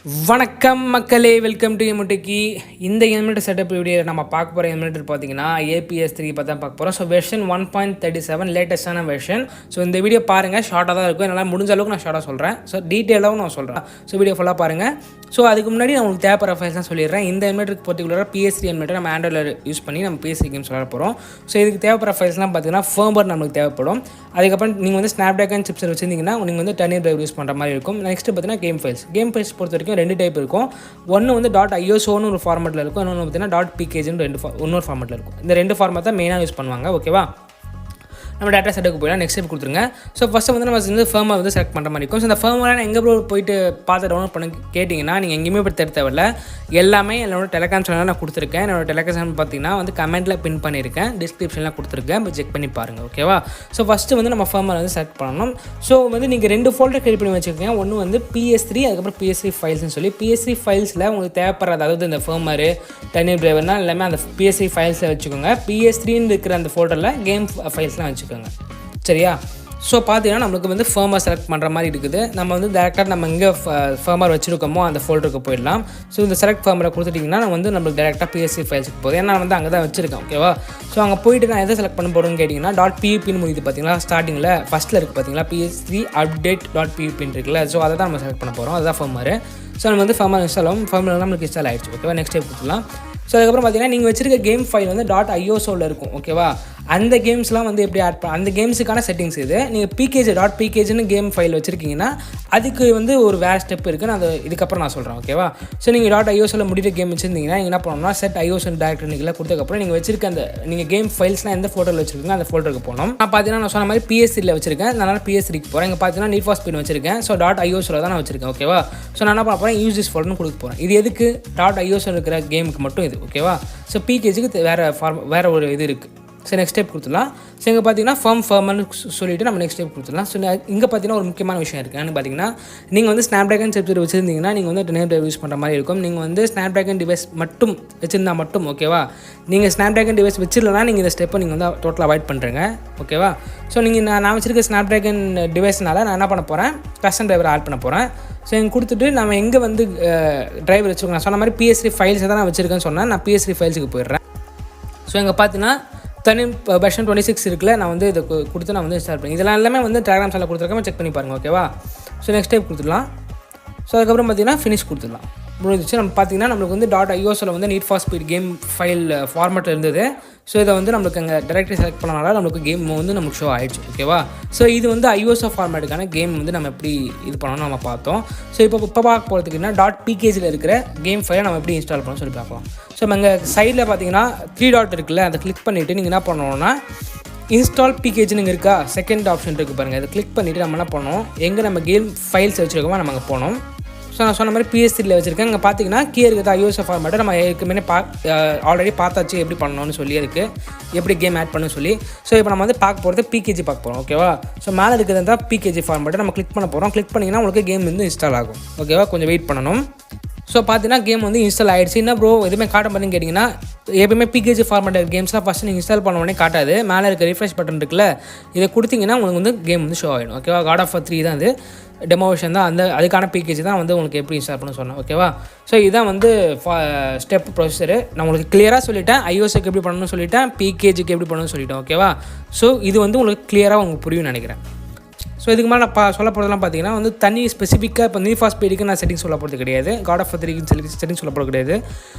வணக்கம் மக்களே, welcome to எமுட்டிக்கு. இந்த எமுலேட்டர் செட்டப் வீடியோ நம்ம பார்க்க போகிற எமுலேட்டர் பார்த்தீங்கன்னா APS3 பற்றி தான் பார்க்க போகிறோம். ஸோ வெர்ஷன் 1.37 லேட்டஸ்டான வெர்ஷன். ஸோ இந்த வீடியோ பாருங்கள், ஷார்ட்டாக தான் இருக்கும். என்னால் முடிஞ்ச அளவுக்கு நான் ஷார்ட்டாக சொல்கிறேன். ஸோ டீட்டெயிலாகவும் நான் சொல்கிறேன். ஸோ வீடியோ ஃபுல்லாக பாருங்கள். ஸோ அதுக்கு முன்னாடி நான் உங்களுக்கு தேவைப்படுற ஃபைல்ஸ் தான் சொல்லிடுறேன். இந்த எமுலேட்டருக்கு பர்டிகுலராக PS3 எமுலேட்டர் நம்ம ஆண்ட்ராய்டில் யூஸ் பண்ணி நம்ம PS3 கேம்ஸ் விளாட போகிறோம். ஸோ இதுக்கு தேவைப்படுற ஃபைல்ஸ்லாம் பார்த்தீங்கன்னா ஃபர்ம்வேர் நம்மளுக்கு தேவைப்படும். அதுக்கப்புறம் நீங்கள் வந்து ஸ்னாப்ட்ராகன் சிப்ஸ் வச்சிருந்தீங்கன்னா நீங்கள் வந்து டர்னிங் டிரைவ் யூஸ் பண்ணுற மாதிரி இருக்கும். நெக்ஸ்ட் பார்த்தீங்கன்னா கேம் ஃபைல்ஸ் பொறுத்த வரைக்கும் ரெண்டு டைப் இருக்கும். ஒன்று வந்து .iosoன்னு ஒரு ஃபார்மெட்டில் இருக்கும், இன்னொன்று பார்த்தீங்கன்னா .pkgன்னு இன்னொரு ஃபார்மெட்டில் இருக்கும். இந்த ரெண்டு ஃபார்மெட் தான் மெயினாக யூஸ் பண்ணுவாங்க. ஓகேவா, நம்ம டேட்டா செட்டுக்கு போயிடலாம். நெக்ஸ்ட் ஸ்டெப் கொடுத்துருங்க. ஸோ ஃபஸ்ட்டு வந்து நம்ம வந்து ஃபர்மை வந்து செலக்ட் பண்ணுற மாதிரி இருக்கும். ஸோ இந்த ஃபர்மெலாம் எங்கே போயிட்டு பார்த்து டவுன்லோட் பண்ண கேட்டிங்கன்னா நீங்கள் எங்கேயுமே போய் தேட தேவையில்ல. எல்லாமே என்னோட டெலிகிராம் சேனலில் நான் கொடுத்துருக்கேன். என்னோட டெலிகிராம் சேனல் பார்த்தீங்கன்னா வந்து கமெண்ட்டில் பின் பண்ணியிருக்கேன், டிஸ்கிரிப்ஷனில் கொடுத்துருக்கேன், இப்போ செக் பண்ணி பாருங்கள். ஓகேவா, ஸோ ஃபஸ்ட்டு வந்து நம்ம ஃபர்மை வந்து செலக்ட் பண்ணணும். ஸோ வந்து நீங்கள் ரெண்டு ஃபோல்டர் கிரியேட் பண்ணி வச்சுருக்கீங்க. ஒன்று வந்து PS3, அதுக்கப்புறம் PS3 ஃபைல்ஸ்னு சொல்லி PS3 ஃபைல்ஸில் உங்களுக்கு தேவைப்படுறது, அதாவது இந்த ஃபர்மரு டர்னிங் டிரைவர்னால் எல்லாமே அந்த PS3 ஃபைல்ஸில் வச்சுக்கோங்க. PS3ன்னு இருக்கிற அந்த ஃபோல்டரில் கேம் ஃபைல்ஸ்லாம் வச்சுக்கோங்க. சரியா, ஸோ பார்த்தீங்கன்னா நம்மளுக்கு வந்து ஃபர்மர் செலக்ட் பண்ணுற மாதிரி இருக்குது. நம்ம வந்து டேரெக்டாக நம்ம எங்கே ஃபர்மர் வச்சுருக்கோமோ அந்த ஃபோல்டருக்கு போயிடலாம். ஸோ இந்த செலக்ட் ஃபர்மரை கொடுத்துட்டிங்கன்னா நான் வந்து நம்மளுக்கு டேரெக்டாக PS3 ஃபைல்ஸுக்கு போகுது. ஏன்னா வந்து அங்கே தான் வச்சுருக்கேன். ஓகேவா, ஸோ அங்கே போயிட்டு நான் எதை செலக்ட் பண்ண போகிறேன்னு கேட்டிங்கன்னா .ppன்னு முடியுது பார்த்தீங்களா, ஸ்டார்டிங்கில் ஃபஸ்ட்டில் இருக்குது பார்த்தீங்களா, PS3 update .ppன்னு இருக்குல்ல. ஸோ அதை தான் நம்ம செலக்ட் பண்ண போகிறோம். அதுதான் ஃபர்மர். ஸோ நம்ம வந்து ஃபர்மர் இன்ஸ்டால் ஆகும். ஃபர்மர் நம்மளுக்கு இன்ஸ்டால் ஆகிடுச்சு. ஓகேவா, நெக்ஸ்ட் ஸ்டெப் கொடுத்துலாம். ஸோ அதுக்கப்புறம் பார்த்தீங்கன்னா நீங்கள் வச்சிருக்க கேம் ஃபைல் வந்து .iosoவில் இருக்கும். ஓகேவா, அந்த கேம்ஸ்லாம் வந்து எப்படி ஆட் அந்த கேம்ஸுக்கான செட்டிங்ஸ் இது. நீங்கள் .pkgன்னு கேம் ஃபைல் வச்சுருக்கீங்கன்னா அதுக்கு வந்து ஒரு வேறு ஸ்டெப் இருக்குது. நான் இதுக்கப்புறம் நான் சொல்கிறேன். ஓகேவா, ஸோ நீங்கள் .iosoவில் முடிகிற கேம் வச்சுருந்தீங்கன்னா நீங்கள் என்ன பண்ணணும்னா செட் ioso டேரக்டரில் கொடுத்ததுக்கப்புறம் நீங்கள் வச்சிருக்க அந்த நீங்கள் கேம் ஃபைல்ஸ்லாம் எந்த ஃபோல்டரில் வச்சுருக்கீங்க அந்த ஃபோல்டருக்கு போகணும். நான் பார்த்தீங்கன்னா நான் சொன்ன மாதிரி PS3யில் வச்சிருக்கேன். அதனால் PS3க்கு போகிறேன். இங்கே பார்த்தீங்கன்னா Need for Speed வச்சிருக்கேன். ஸோ .iosoவில் தான் நான் வச்சிருக்கேன். ஓகேவா, ஸோ நான் என்ன பண்ண போகிறேன், யூஸ் திஸ் ஃபோல்டர்னு கொடுக்க போகிறேன். இது எதுக்கு, .ioso இருக்கிற கேமுக்கு மட்டும் இது. ஓகேவா, ஸோ PKGக்கு வேறு ஒரு இது இருக்குது. ஸோ நெக்ஸ்ட் ஸ்டெப் கொடுத்துடலாம். ஸோ இங்கே பார்த்தீங்கன்னா ஃபர்மர்னு சொல்லிவிட்டு நம்ம நெக்ஸ்ட் ஸ்டெப் கொடுத்துடலாம். ஸோ இங்கே பார்த்தீங்கன்னா ஒரு முக்கியமான விஷயம் இருக்குது. என்னன்னு பார்த்தீங்கன்னா நீங்கள் வந்து ஸ்னாப்ட்ராகன் சிப்ஸ் வச்சுருந்தீங்கன்னா நீங்கள் வந்து டர்னிங் டிரைவ் யூஸ் பண்ணுற மாதிரி இருக்கும். நீங்கள் வந்து ஸ்னாப்ட்ராகன் டிவைஸ் மட்டும் வச்சுருந்தா மட்டும். ஓகேவா, நீங்கள் ஸ்னாப்ட்ராகன் டிவைஸ் வச்சிடலனா நீங்கள் இந்த ஸ்டெப்பை நீங்கள் வந்து டோட்டலாக அவாய்ட் பண்ணுறீங்க. ஓகேவா, ஸோ நீங்கள் நான் வச்சிருக்க ஸ்னாப்ட்ராகன் டிவைஸ்னால நான் என்ன பண்ண போகிறேன், கஸ்டம் டிரைவர் ஆட் பண்ண போகிறேன். ஸோ இங்கே கொடுத்துட்டு நம்ம எங்கே வந்து டிரைவர் வச்சுருக்கோம், நான் சொன்ன மாதிரி PS3 ஃபைல்ஸை தான் நான் வச்சுருக்கேன்னு சொன்னேன். நான் PS3 ஃபைல்ஸுக்கு போயிடுறேன். ஸோ இங்கே பார்த்தீங்கன்னா வெர்ஷன் 26 இருக்குல்ல, நான் வந்து இதை கொடுத்து நான் வந்து இன்ஸ்டால் பண்ணி இதெல்லாம் எல்லாமே வந்து டெலிகிராம் சேனலில் கொடுத்துருக்கேன், செக் பண்ணி பாருங்கள். ஓகேவா, ஸோ நெக்ஸ்ட் டைப் கொடுத்துடலாம். ஸோ அதுக்கப்புறம் பார்த்தீங்கன்னா ஃபினிஷ் கொடுத்துடலாம். முடிஞ்சிச்சு. நம்ம பார்த்தீங்கன்னா நம்மளுக்கு வந்து .iosoவில் வந்து Need for Speed game file ஃபார்மெட்டில் இருந்தது. ஸோ இதை வந்து நம்மளுக்கு அங்கே டேரக்டரி செலக்ட் பண்ணனால நம்மளுக்கு கேம் வந்து நமக்கு ஷோ ஆகிடுச்சு. ஓகேவா, ஸோ இது வந்து ioso ஃபார்மேட்டுக்கான கேம் வந்து நம்ம எப்படி இது பண்ணணும்னு நம்ம பார்த்தோம். ஸோ இப்போ பார்க்க போகிறதுக்குன்னா .pkgயில் இருக்கிற கேம் ஃபைலை நம்ம எப்படி இன்ஸ்டால் பண்ணணும்னு சொல்லி பார்க்கலாம். ஸோ நம்ம இங்கே சைடில் பார்த்தீங்கன்னா 3 டாட் இருக்குல்ல, அதை கிளிக் பண்ணிவிட்டு நீங்கள் என்ன பண்ணணும்னா இன்ஸ்டால் PKGன்னு இருக்கா, செகண்ட் ஆப்ஷன் இருக்குது பாருங்கள், அதை கிளிக் பண்ணிவிட்டு நம்ம என்ன பண்ணணும், எங்கே நம்ம கேம் ஃபைல்ஸ் வச்சுருக்கோமோ நம்ம அங்கே போகணும். ஸோ நான் சொன்ன மாதிரி PS3யில் வச்சுருக்கேன். இங்கே பார்த்தீங்கன்னா கீழே இருக்கிற ioso ஃபார்மேட்டை நம்ம ஏற்கனவே ஆல்ரெடி பார்த்தாச்சு எப்படி பண்ணணும்னு சொல்லி, இருக்குது எப்படி கேம் ஆட் பண்ணணும்னு சொல்லி. ஸோ இப்போ நம்ம வந்து பார்க்க போகிறது PKG பார்க்க போகிறோம். ஓகேவா, ஸோ மேலே இருக்கிறது தான் PKG ஃபார்மேட்டை நம்ம கிளிக் பண்ண போகிறோம். கிளிக் பண்ணிங்கன்னா உங்களுக்கு கேம் வந்து இன்ஸ்டால் ஆகும். ஓகேவா, கொஞ்சம் வெயிட் பண்ணணும். ஸோ பார்த்தீங்கன்னா கேம் வந்து இன்ஸ்டால் ஆகிடுச்சு. என்ன ப்ரோ எதுவுமே காட்ட மாட்டேன்னு கேட்டிங்கன்னா, எப்பவுமே PKG ஃபார்மேட் கேம்ஸ்லாம் ஃபஸ்ட்டு நீங்கள் இன்ஸ்டால் பண்ண உடனே காட்டாது. மேலே இருக்க ரிஃப்ரெஷ் பட்டன் இருக்குல்ல, இதை கொடுத்தீங்கன்னா உங்களுக்கு வந்து கேம் வந்து ஷோ ஆகிடும். ஓகேவா, God of War 3 தான் அது டெமோ வெர்ஷன் தான். அதுக்கான PKG தான் வந்து உங்களுக்கு எப்படி இன்ஸ்டால் பண்ண சொன்னேன். ஓகேவா, ஸோ இதுதான் வந்து ஸ்டெப் ப்ரொசீஜர். நான் உங்களுக்கு கிளியராக சொல்லிட்டேன், iosoக்கு எப்படி பண்ணணும்னு சொல்லிட்டேன், PKGக்கு எப்படி பண்ணணும்னு சொல்லிட்டேன். ஓகேவா, ஸோ இது வந்து உங்களுக்கு கிளியராக உங்களுக்கு புரியும்னு நினைக்கிறேன். ஸோ இதுக்கு மேலே நான் சொல்ல போகிறதுலாம் பார்த்தீங்கன்னா வந்து தனி ஸ்பெசிஃபிக்காக இப்போ Need for Speedக்கு நான் செட்டிங் சொல்ல போகிறது கிடையாது, God of War 3க்கு செட்டிங் சொல்ல போகிறது கிடையாது.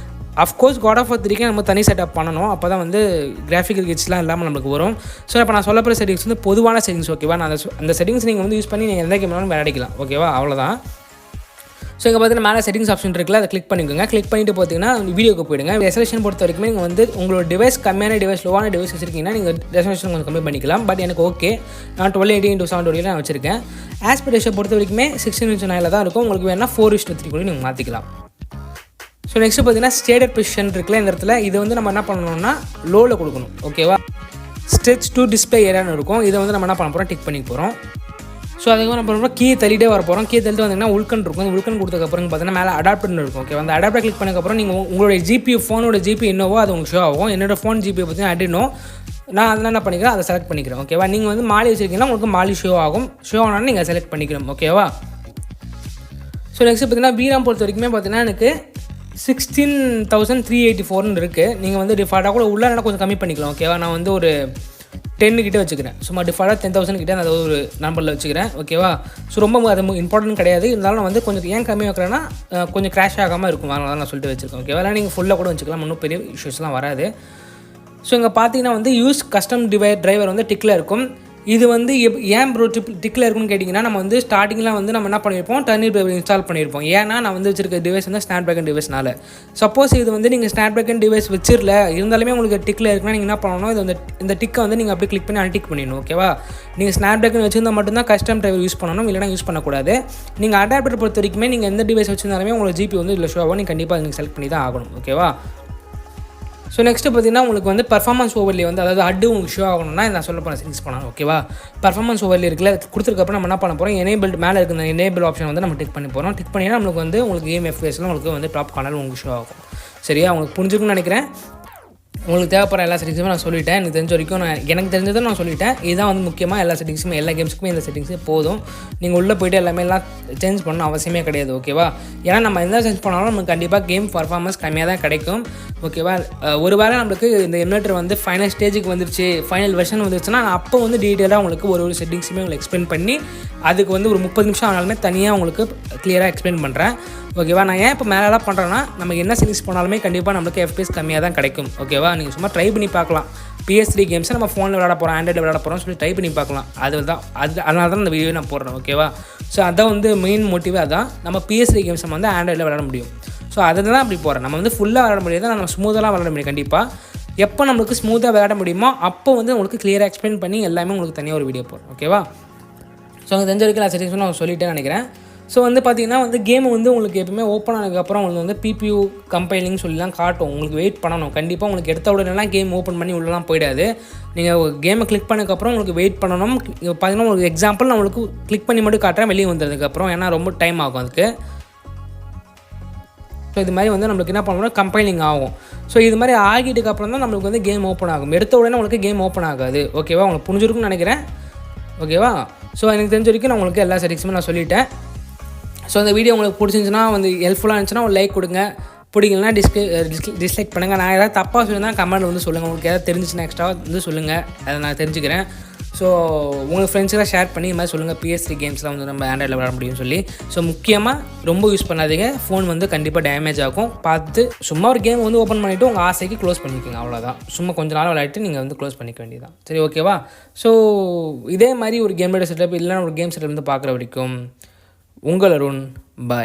அஃப்கோர்ஸ் God of War 3க்கு நம்ம தனி செட்டப் பண்ணணும், அப்போ தான் வந்து கிராஃபிக்கல் கிட்ஸ்லாம் இல்லாமல் நம்மளுக்கு வரும். ஸோ இப்போ நான் சொல்ல போகிற செட்டிங்ஸ் வந்து பொதுவான செட்டிங்ஸ். ஓகேவா, நான் அந்த செட்டிங்ஸ் நீங்கள் வந்து யூஸ் பண்ணி நீங்கள் எந்த கேம் வேணாலும் விளையாடிக்கலாம். ஓகேவா, அவ்வளோதான். ஸோ இங்கே பார்த்தீங்கன்னா மேலே செட்டிங்ஸ் ஆப்ஷன் இருக்குல்ல, அதை கிளிக் பண்ணிக்கோங்க. கிளிக் பண்ணிட்டு பார்த்தீங்கன்னா வீடியோக்கு போயிடுங்க. ரெசல்யூஷன் பொறுத்த வரைக்கும் நீங்கள் வந்து உங்களோட டிவைஸ் கம்மியான டிவைஸ், லோவான டிவைஸ் வச்சிருக்கீங்கன்னா நீங்கள் ரெசல்யூஷன் கொஞ்சம் கம்மி பண்ணிக்கலாம். பட் எனக்கு ஓகே, நான் 1280x720 நான் வச்சிருக்கேன். ஆஸ்பெக்ட் ரேஷியோ பொறுத்த வரைக்குமே 16:9 தான் இருக்கும். உங்களுக்கு வேணால் 4:3 கூட நீங்கள் மாற்றிக்கலாம். ஸோ நெக்ஸ்ட் பார்த்தீங்கன்னா ஸ்டேட்டட் பொசிஷன் இருக்குல்ல, இந்த இடத்துல இது வந்து நம்ம என்ன பண்ணணும்னா லோவில் கொடுக்கணும். ஓகேவா, ஸ்ட்ரெச் டு டிஸ்பிளே ஏரியான்னு இருக்கும். இதை வந்து நம்ம என்ன பண்ண போகிறோம், டிக் பண்ணிக்க போகிறோம். ஸோ அதுக்கு நம்ம பண்ணுறோம், கீ தள்ளிட்டே வர போகிறோம். கீ தள்ளிட்டு வந்தீங்கன்னா உள்கன் இருக்கும். அந்த உள்கன் கொடுத்ததுக்கப்புறம் பார்த்தீங்கன்னா மேலே அடாப்டர்னு இருக்கும். ஓகே, அந்த அடாப்டர் கிளிக் பண்ணதுக்கப்புறம் நீங்கள் உங்களுடைய GPU ஃபோனோட GPU என்னவோ அது உங்களுக்கு ஷோ ஆகும். என்னோடய ஃபோன் GPU பார்த்தீங்கன்னா Adreno, நான் அதெல்லாம் என்ன பண்ணிக்கிறேன், அதை செலக்ட் பண்ணிக்கிறேன். ஓகேவா, நீங்கள் வந்து மாலி வச்சுருக்கீங்கன்னா உங்களுக்கு மாலி ஷோ ஆகும். ஷோ ஆனால் நீங்கள் செலக்ட் பண்ணிக்கிறோம். ஓகேவா, ஸோ நெக்ஸ்ட் பார்த்தீங்கன்னா VRAM பொறுத்த வரைக்குமே பார்த்தீங்கன்னா எனக்கு 16,384 இருக்குது. நீங்கள் வந்து டிஃபால்ட்டாக கூட உள்ளே கொஞ்சம் கம்மி பண்ணிக்கலாம். ஓகேவா, நான் வந்து ஒரு 10 கிட்டே வச்சுக்கிறேன். சும்மா டிஃபால்ட்டாக 10,000 கிட்டே நான் ஒரு நம்பரில் வச்சுக்கிறேன். ஓகேவா, ஸோ ரொம்ப அது இம்பார்ட்டன்ட் கிடையாது. இருந்தாலும் நான் வந்து கொஞ்சம் ஏன் கம்மி வைக்கிறேன்னா கொஞ்சம் கிராஷ் ஆகாமல் இருக்கும், அதனால நான் சொல்லிட்டு வச்சுருக்கேன். ஓகேவா, இல்லை நீங்கள் ஃபுல்லாக கூட வச்சுக்கலாம், ஒன்றும் பெரிய இஷ்யூஸ்லாம் வராது. ஸோ இங்கே பார்த்தீங்கன்னா வந்து யூஸ் கஸ்டம் டிரைவர் வந்து டிக்கில் இருக்கும். இது வந்து ஏன் ப்ரோ டிக்கில் இருக்குன்னு கேட்டிங்கன்னா, நம்ம வந்து ஸ்டார்டிங்கில் வந்து நம்ம என்ன பண்ணியிருப்போம், டர்னிப் டிரைவர் இன்ஸ்டால் பண்ணியிருப்போம். ஏன்னா நான் வந்து வச்சிருக்க டிவைஸ் வந்து ஸ்னாப்ட்ராகன் டிவைஸ்னால. சப்போஸ் இது வந்து நீங்கள் ஸ்னாப்ட்ராகன் டிவைஸ் வச்சிடல இருந்தாலுமே உங்களுக்கு டிக்கில் இருக்குன்னா நீங்கள் என்ன பண்ணணும், இது வந்து இந்த டிக்கை வந்து நீங்கள் அப்படியே கிளிக் பண்ணி அன்டிக் பண்ணிடணும். ஓகேவா, நீங்கள் ஸ்னாப்ட்ராகன் வச்சிருந்தால் மட்டும்தான் கஸ்டம் டிரைவர் யூஸ் பண்ணணும், இல்லைனா யூஸ் பண்ணக்கூடாது. நீங்கள் அடாப்டர் பொறுத்த வரைக்குமே நீங்கள் எந்த டிவைஸ் வச்சிருந்தாலுமே உங்களுக்கு ஜிபி வந்து இதில் ஷோ ஆகும், நீங்கள் கண்டிப்பாக நீங்கள் செலக்ட் பண்ணி தான் ஆகணும். ஓகேவா, ஸோ நெக்ஸ்ட்டு பார்த்தீங்கன்னா உங்களுக்கு வந்து பர்ஃபார்மன்ஸ் ஓவர்லே வந்து அதாவது அட்டு உங்களுக்கு ஷோ ஆகணும்னா நான் சொல்ல போகிறேன் செட்டிங்ஸ் பண்ணலாம். ஓகேவா, பர்ஃபார்மன்ஸ் ஓவர்லே இருக்குல்ல, கொடுத்துருக்கப்புறம் நம்ம என்ன பண்ண போகிறோம், எனேபிள் மேலே இருக்கிற எனேபிள் ஆப்ஷன் வந்து நம்ம டிக் பண்ணி போகிறோம். டிக் பண்ணினா நம்மளுக்கு வந்து உங்களுக்கு கேம் எஃப்எஸ்லாம் உங்களுக்கு வந்து டாப் கார்னர் உங்களுக்கு ஷோ ஆகும். சரியா, உங்களுக்கு புரிஞ்சுக்குன்னு நினைக்கிறேன். உங்களுக்கு தேவைப்படுற எல்லா செட்டிங்ஸுமே நான் சொல்லிட்டேன். எனக்கு தெரிஞ்ச வரைக்கும் எனக்கு தெரிஞ்சதை நான் சொல்லிட்டேன். இதுதான் வந்து முக்கியமாக எல்லா செட்டிங்ஸுமே எல்லா கேம்ஸுக்குமே இந்த செட்டிங்ஸே போதும். நீங்கள் உள்ளே போய்ட்டு எல்லாமே சேஞ்ச் பண்ணணும் அவசியமே கிடையாது. ஓகேவா, ஏன்னா நம்ம எந்த சேஞ்ச் பண்ணாலும் நமக்கு கண்டிப்பாக கேம் பர்ஃபார்மன்ஸ் கம்மியாக தான் கிடைக்கும். ஓகேவா, ஒரு வேளை நம்மளுக்கு இந்த எமுலேட்டர் வந்து ஃபைனல் ஸ்டேஜுக்கு வந்துருச்சு, ஃபைனல் வெர்ஷன் வந்துருச்சுன்னா நான் அப்போ வந்து டீட்டெயிலாக உங்களுக்கு ஒரு செட்டிங்ஸுமே உங்களுக்கு எக்ஸ்பிளைன் பண்ணி அதுக்கு வந்து ஒரு 30 நிமிஷம் ஆனாலுமே தனியாக உங்களுக்கு கிளியராக எக்ஸ்பிளைன் பண்ணுறேன். ஓகேவா, நான் ஏன் இப்போ மேலெல்லாம் பண்ணுறேன்னா நமக்கு என்ன செட்டிங்ஸ் பண்ணாலுமே கண்டிப்பாக நம்மளுக்கு FPS கம்மியாக தான் கிடைக்கும். ஓகேவா, நீங்கள் சும்மா ட்ரை பண்ணி பார்க்கலாம். PS3 கேம்ஸை நம்ம ஃபோனில் விளையாட போகிறோம், ஆண்ட்ராய்டில் விளையாட போகிறோம் சொல்லி ட்ரை பண்ணி பார்க்கலாம். அதனால தான் இந்த வீடியோ நான் போடுறேன். ஓகேவா, ஸோ அதான் வந்து மெயின் மோட்டிவே அதான். நம்ம PS3 கேம்ஸ் நம்ம வந்து ஆண்ட்ராய்டில் விளையாட முடியும். ஸோ அதை தான் அப்படி போகிறேன். நம்ம வந்து ஃபுல்லாக விளையாட முடியாது, நம்ம ஸ்மூத்தாக விளையாட முடியும். கண்டிப்பாக எப்போ நம்மளுக்கு ஸ்மூத்தாக விளையாட முடியுமோ அப்போ வந்து உங்களுக்கு கிளியராக எக்ஸ்பிளைன் பண்ணி எல்லாமே உங்களுக்கு தனியாக ஒரு வீடியோ போடுறேன். ஓகேவா, ஸோ அங்கே தெரிஞ்ச வரைக்கும் நான் செட்டிங்ஸ் நான் சொல்லிட்டேன்னு நினைக்கிறேன். ஸோ வந்து பார்த்திங்கன்னா வந்து கேம் வந்து உங்களுக்கு எப்பவுமே ஓப்பன் ஆனதுக்கப்புறம் உங்களுக்கு வந்து PPU கம்பைலிங் சொல்லிலாம் காட்டும். உங்களுக்கு வெயிட் பண்ணணும். கண்டிப்பாக உங்களுக்கு எடுத்த உடனேலாம் கேம் ஓப்பன் பண்ணி உள்ளலாம் போயிடாது. நீங்கள் கேமை கிளிக் பண்ணதுக்கப்புறம் உங்களுக்கு வெயிட் பண்ணணும். பார்த்தீங்கன்னா உங்களுக்கு எக்ஸாம்பிள் நான் உங்களுக்கு கிளிக் பண்ணி மட்டும் காட்டுறேன் வெளியே வந்ததுக்கப்புறம், ஏன்னா ரொம்ப டைம் ஆகும் அதுக்கு. ஸோ இது மாதிரி வந்து நம்மளுக்கு என்ன பண்ணணும், கம்பைலிங் ஆகும். ஸோ இது மாதிரி ஆகிட்டுக்கப்புறம் தான் நம்மளுக்கு வந்து கேம் ஓப்பன் ஆகும். எடுத்த உடனே உங்களுக்கு கேம் ஓப்பன் ஆகாது. ஓகேவா, உங்களுக்கு புரிஞ்சிருக்குன்னு நினைக்கிறேன். ஓகேவா, ஸோ எனக்கு தெரிஞ்ச வரைக்கும் நான் உங்களுக்கு எல்லா செட்டிங்ஸுமே நான் சொல்லிட்டேன். ஸோ இந்த வீடியோ உங்களுக்கு பிடிச்சிருந்துச்சுன்னா வந்து ஹெல்ப்ஃபுல்லாக இருந்துச்சுன்னா ஒரு லைக் கொடுங்க, பிடிக்கலனா டிஸ்லைக் பண்ணுங்கள். நான் ஏதாவது தப்பாக சொல்லியிருந்தால் கமெண்ட் வந்து சொல்லுங்கள். உங்களுக்கு ஏதாவது தெரிஞ்சிச்சுன்னா எக்ஸ்ட்ரா வந்து சொல்லுங்கள், அதை நான் தெரிஞ்சுக்கிறேன். ஸோ உங்களுக்கு ஃப்ரெண்ட்ஸுக்கெல்லாம் ஷேர் பண்ணி இது மாதிரி சொல்லுங்கள், PS3 கேம்ஸ்லாம் வந்து நம்ம ஆண்ட்ராய்டில் விளையாட முடியும்னு சொல்லி. ஸோ முக்கியமாக ரொம்ப யூஸ் பண்ணாதீங்க, ஃபோன் வந்து கண்டிப்பாக டேமேஜ் ஆகும். பார்த்து சும்மா ஒரு கேம் வந்து ஓப்பன் பண்ணிவிட்டு உங்கள் ஆசைக்கு க்ளோஸ் பண்ணிக்கோங்க, அவ்வளோதான். சும்மா கொஞ்சம் நாள் விளையாட்டு நீங்கள் வந்து க்ளோஸ் பண்ணிக்க வேண்டியதான். சரி, ஓகேவா. ஸோ இதே மாதிரி ஒரு கேமோட செட்டப் இல்லைனா ஒரு கேம் செட்டப் வந்து பார்க்குற வரைக்கும் உங்கள் அருண், பாய்.